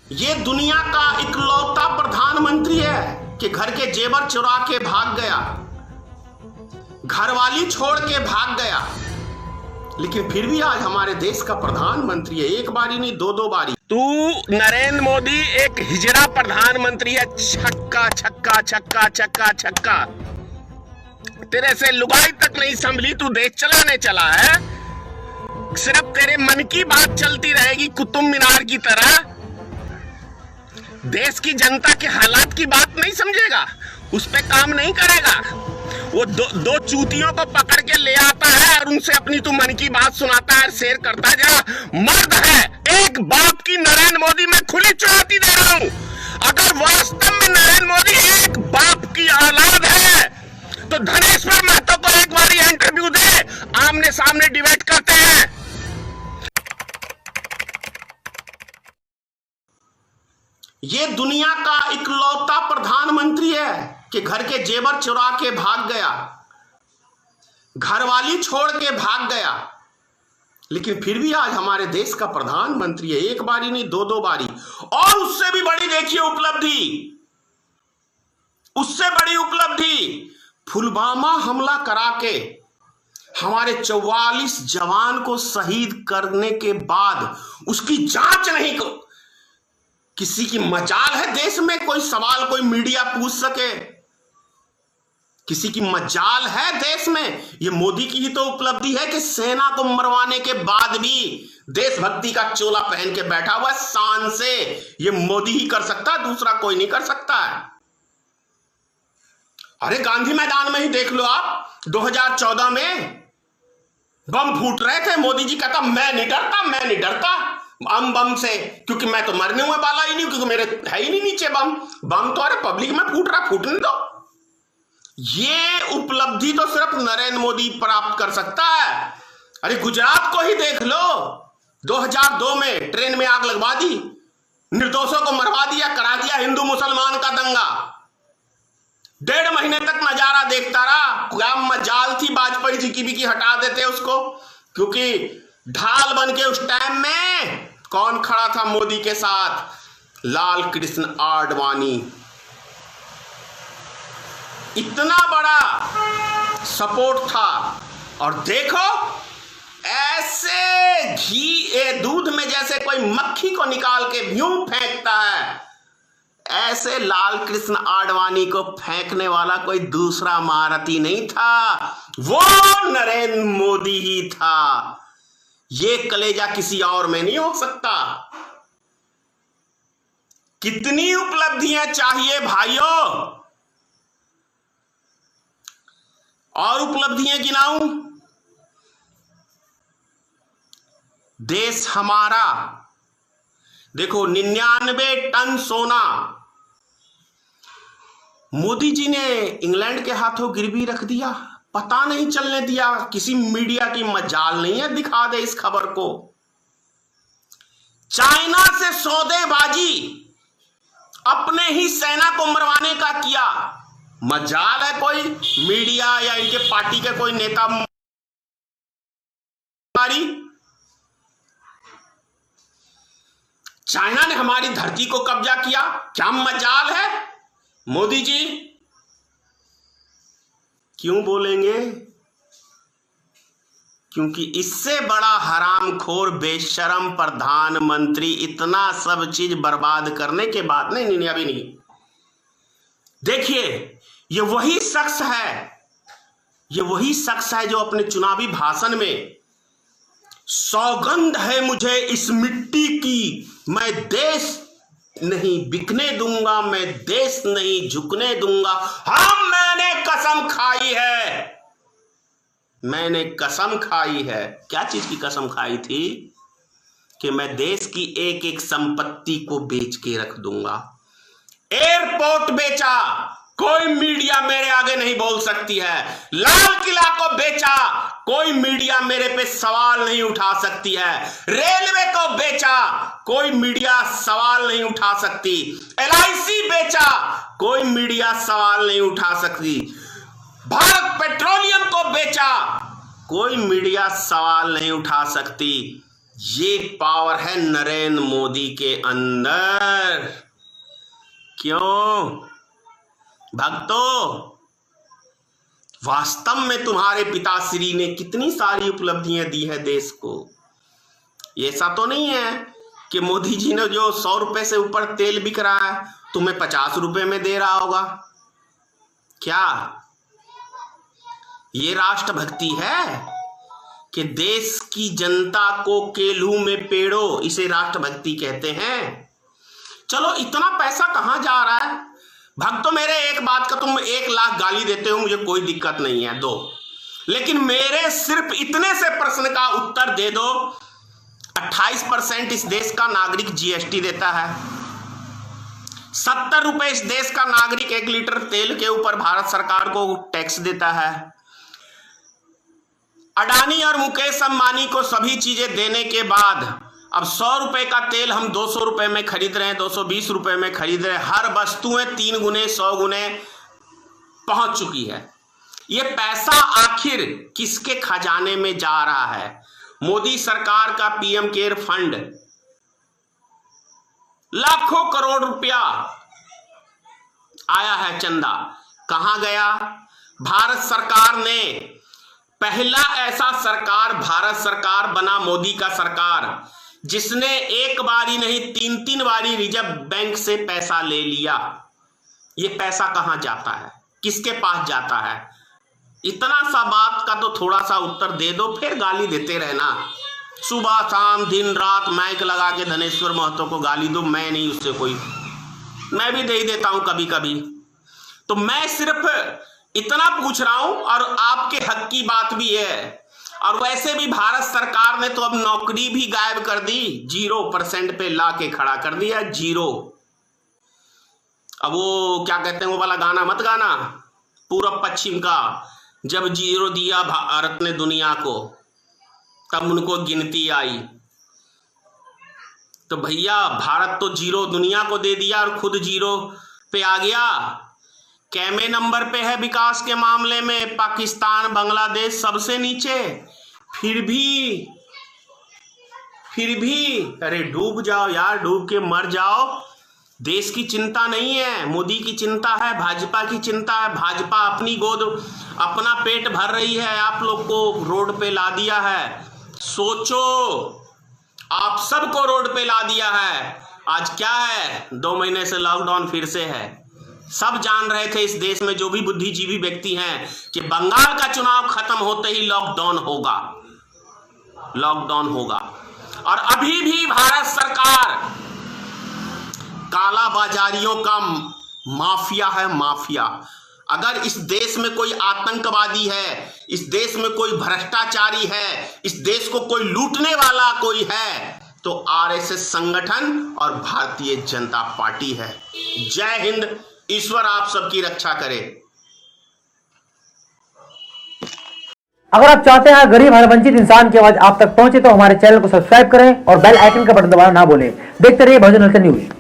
ये दुनिया का इकलौता प्रधानमंत्री है कि घर के जेवर चुरा के भाग गया, घरवाली छोड़ के भाग गया, लेकिन फिर भी आज हमारे देश का प्रधानमंत्री है। एक बारी नहीं, दो दो बारी। तू नरेंद्र मोदी एक हिजड़ा प्रधानमंत्री है। छक्का छक्का छक्का छक्का छक्का। तेरे से लुगाई तक नहीं संभली, तू देश चलाने चला है। सिर्फ तेरे मन की बात चलती रहेगी कुतुब मीनार की तरह। देश की जनता के हालात की बात नहीं समझेगा, उस पे काम नहीं करेगा। वो दो चूतियों को पकड़ के ले आता है और उनसे अपनी तू मन की बात सुनाता है, शेयर करता जा। मर्द है, एक बाप की नरेंद्र मोदी में खुली चुनौती दे रहा हूं। अगर वास्तव में नरेंद्र मोदी एक बाप की औलाद है तो धनेश्वर महतो को एक बार इंटरव्यू दे, आमने सामने डिबेट करते हैं। ये दुनिया का इकलौता प्रधानमंत्री है कि घर के जेवर चुरा के भाग गया, घरवाली छोड़ के भाग गया, लेकिन फिर भी आज हमारे देश का प्रधानमंत्री है। एक बारी नहीं, दो दो बारी। और उससे भी बड़ी देखिए उपलब्धि, उससे बड़ी उपलब्धि, पुलवामा हमला करा के हमारे 44 जवान को शहीद करने के बाद उसकी जांच नहीं को किसी की मजाल है देश में? कोई सवाल कोई मीडिया पूछ सके? किसी की मजाल है देश में? ये मोदी की ही तो उपलब्धि है कि सेना को मरवाने के बाद भी देशभक्ति का चोला पहन के बैठा हुआ शान से। ये मोदी ही कर सकता है, दूसरा कोई नहीं कर सकता है। अरे गांधी मैदान में ही देख लो आप, 2014 में बम फूट रहे थे, मोदी जी कहता मैं नहीं डरता, मैं नहीं डरता बम से, क्योंकि मैं तो मरने हुए वाला ही नहीं, क्योंकि मेरे है ही नहीं नीचे बम तो अरे पब्लिक में फूट रहा, फूटने दो। ये उपलब्धि तो सिर्फ नरेंद्र मोदी प्राप्त कर सकता है। अरे गुजरात को ही देख लो, 2002 में ट्रेन में आग लगवा दी, निर्दोषों को मरवा दिया, करा दिया हिंदू मुसलमान का दंगा। 1.5 महीने तक नजारा देखता रहा। क्या मजाल थी वाजपेयी जी की भी, कि हटा देते उसको, क्योंकि ढाल बन के उस टाइम में कौन खड़ा था मोदी के साथ? लाल कृष्ण आडवाणी। इतना बड़ा सपोर्ट था। और देखो ऐसे घी दूध में जैसे कोई मक्खी को निकाल के यूं फेंकता है, ऐसे लाल कृष्ण आडवाणी को फेंकने वाला कोई दूसरा महारथी नहीं था, वो नरेंद्र मोदी ही था। ये कलेजा किसी और में नहीं हो सकता। कितनी उपलब्धियां चाहिए भाइयों, और उपलब्धियां गिनाऊं? देश हमारा देखो, 99 टन सोना मोदी जी ने इंग्लैंड के हाथों गिरवी रख दिया, पता नहीं चलने दिया। किसी मीडिया की मजाल नहीं है दिखा दे इस खबर को। चाइना से सौदेबाजी अपने ही सेना को मरवाने का किया, मजाल है कोई मीडिया या इनके पार्टी के कोई नेता? चाइना ने हमारी धरती को कब्जा किया, क्या मजाल है? मोदी जी क्यों बोलेंगे? क्योंकि इससे बड़ा हरामखोर बेशरम प्रधानमंत्री इतना सब चीज बर्बाद करने के बाद नहीं अभी नहीं। देखिए ये वही शख्स है जो अपने चुनावी भाषण में, सौगंध है मुझे इस मिट्टी की, मैं देश नहीं बिकने दूंगा, मैं देश नहीं झुकने दूंगा। हाँ मैंने कसम खाई है, मैंने कसम खाई है। क्या चीज की कसम खाई थी? कि मैं देश की एक एक संपत्ति को बेच के रख दूंगा। एयरपोर्ट बेचा, कोई मीडिया मेरे आगे नहीं बोल सकती है। लाल किला को बेचा, कोई मीडिया मेरे पे सवाल नहीं उठा सकती है। रेलवे को बेचा, कोई मीडिया सवाल नहीं उठा सकती। LIC बेचा, कोई मीडिया सवाल नहीं उठा सकती। भारत पेट्रोलियम को बेचा, कोई मीडिया सवाल नहीं उठा सकती। ये पावर है नरेंद्र मोदी के अंदर। क्यों भक्तों, वास्तव में तुम्हारे पिताश्री ने कितनी सारी उपलब्धियां दी है देश को। ऐसा तो नहीं है कि मोदी जी ने जो 100 रुपए से ऊपर तेल बिक रहा है तुम्हें 50 रुपए में दे रहा होगा। क्या ये राष्ट्रभक्ति है कि देश की जनता को केलू में पेड़ो, इसे राष्ट्रभक्ति कहते हैं। चलो इतना पैसा कहां जा रहा है भक्तों मेरे, एक बात का तुम 1 लाख गाली देते हो, मुझे कोई दिक्कत नहीं है, दो, लेकिन मेरे सिर्फ इतने से प्रश्न का उत्तर दे दो। 28% इस देश का नागरिक जीएसटी देता है। 70 रुपए इस देश का नागरिक 1 लीटर तेल के ऊपर भारत सरकार को टैक्स देता है। अडानी और मुकेश अंबानी को सभी चीजें देने के बाद अब 100 रुपए का तेल हम 200 रुपए में खरीद रहे हैं, 220 रुपए में खरीद रहे हैं। हर वस्तुएं 3 गुने 100 गुने पहुंच चुकी है। ये पैसा आखिर किसके खजाने में जा रहा है? मोदी सरकार का पीएम केयर फंड लाखों करोड़ रुपया आया है, चंदा कहां गया? भारत सरकार ने पहला ऐसा सरकार भारत सरकार बना, मोदी का सरकार, जिसने एक बारी नहीं 3-3 बारी रिजर्व बैंक से पैसा ले लिया। ये पैसा कहां जाता है, किसके पास जाता है? इतना सा बात का तो थोड़ा सा उत्तर दे दो, फिर गाली देते रहना। सुबह शाम दिन रात माइक लगा के धनेश्वर महतो को गाली दो, मैं नहीं उससे कोई, मैं भी दे ही देता हूं कभी कभी। तो मैं सिर्फ इतना पूछ रहा हूं, और आपके हक की बात भी है। और वैसे भी भारत सरकार ने तो अब नौकरी भी गायब कर दी, 0% पे ला के खड़ा कर दिया, 0। अब वो क्या कहते हैं, वो वाला गाना मत गाना पूरब पश्चिम का, जब 0 दिया भारत ने दुनिया को तब उनको गिनती आई। तो भैया भारत तो 0 दुनिया को दे दिया और खुद 0 पे आ गया। कैमे नंबर पे है विकास के मामले में, पाकिस्तान बांग्लादेश सबसे नीचे। फिर भी अरे डूब जाओ यार, डूब के मर जाओ। देश की चिंता नहीं है, मोदी की चिंता है, भाजपा की चिंता है। भाजपा अपनी गोद अपना पेट भर रही है, आप लोग को रोड पे ला दिया है। सोचो, आप सबको रोड पे ला दिया है। आज क्या है, 2 महीने से लॉकडाउन फिर से है। सब जान रहे थे इस देश में जो भी बुद्धिजीवी व्यक्ति हैं कि बंगाल का चुनाव खत्म होते ही लॉकडाउन होगा। और अभी भी भारत सरकार काला बाजारियों का माफिया है, माफिया। अगर इस देश में कोई आतंकवादी है, इस देश में कोई भ्रष्टाचारी है, इस देश को कोई लूटने वाला कोई है, तो आरएसएस संगठन और भारतीय जनता पार्टी है। जय हिंद, ईश्वर आप सबकी रक्षा करे। अगर आप चाहते हैं गरीब हर वंचित इंसान की आवाज आप तक पहुंचे तो हमारे चैनल को सब्सक्राइब करें और बेल आइकन का बटन दबाना ना भूलें। देखते रहिए भोजन न्यूज।